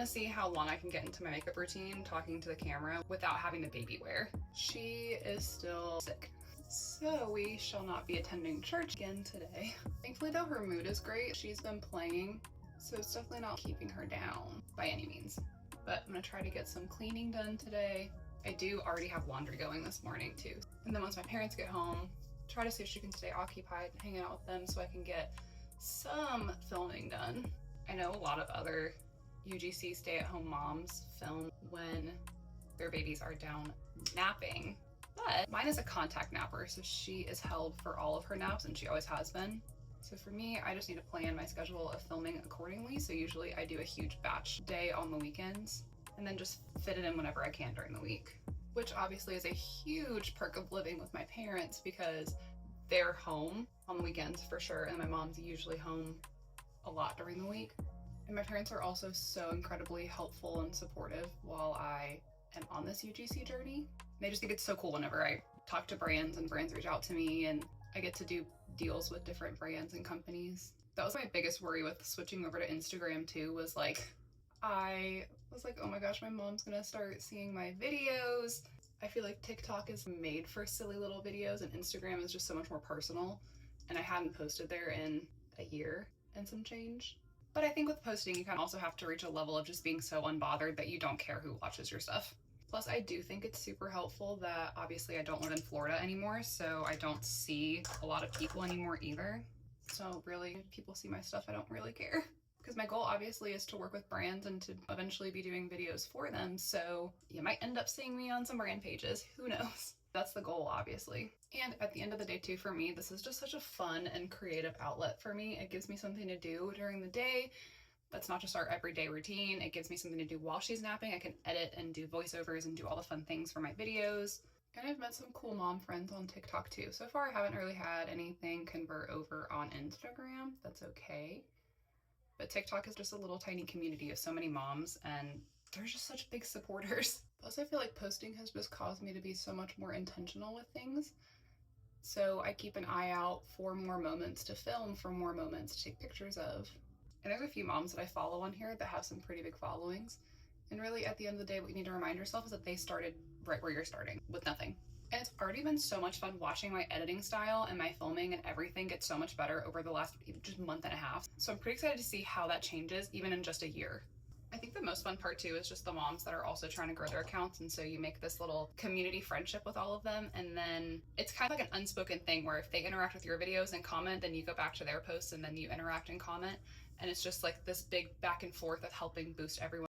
see how long I can get into my makeup routine talking to the camera without having the baby wear. She is still sick, so we shall not be attending church again today. Thankfully though, her mood is great. She's been playing, so it's definitely not keeping her down by any means. But I'm gonna try to get some cleaning done today. I do already have laundry going this morning too. And then once my parents get home, try to see if she can stay occupied hanging out with them so I can get some filming done. I know a lot of other UGC stay-at-home moms film when their babies are down napping, but mine is a contact napper, so she is held for all of her naps and she always has been. So for me, I just need to plan my schedule of filming accordingly. So usually I do a huge batch day on the weekends and then just fit it in whenever I can during the week, which obviously is a huge perk of living with my parents because they're home on the weekends for sure, and my mom's usually home a lot during the week. And my parents are also so incredibly helpful and supportive while I am on this UGC journey. They just think it's so cool whenever I talk to brands and brands reach out to me and I get to do deals with different brands and companies. That was my biggest worry with switching over to Instagram too, was like, I was like, oh my gosh, my mom's gonna start seeing my videos. I feel like TikTok is made for silly little videos and Instagram is just so much more personal. And I hadn't posted there in a year and some change. But I think with posting, you kind of also have to reach a level of just being so unbothered that you don't care who watches your stuff. Plus, I do think it's super helpful that obviously I don't live in Florida anymore, so I don't see a lot of people anymore either. So really, if people see my stuff, I don't really care. Because my goal obviously is to work with brands and to eventually be doing videos for them, so you might end up seeing me on some brand pages, who knows? That's the goal, obviously. And at the end of the day too, for me, this is just such a fun and creative outlet for me. It gives me something to do during the day. That's not just our everyday routine. It gives me something to do while she's napping. I can edit and do voiceovers and do all the fun things for my videos. And I've met some cool mom friends on TikTok too. So far, I haven't really had anything convert over on Instagram. That's okay. But TikTok is just a little tiny community of so many moms, and they're just such big supporters. Plus, I feel like posting has just caused me to be so much more intentional with things. So I keep an eye out for more moments to film, for more moments to take pictures of. And there's a few moms that I follow on here that have some pretty big followings. And really, at the end of the day, what you need to remind yourself is that they started right where you're starting, with nothing. And it's already been so much fun watching my editing style and my filming and everything get so much better over the last just month and a half. So I'm pretty excited to see how that changes even in just a year. I think the most fun part too is just the moms that are also trying to grow their accounts, and so you make this little community friendship with all of them, and then it's kind of like an unspoken thing where if they interact with your videos and comment, then you go back to their posts and then you interact and comment, and it's just like this big back and forth of helping boost everyone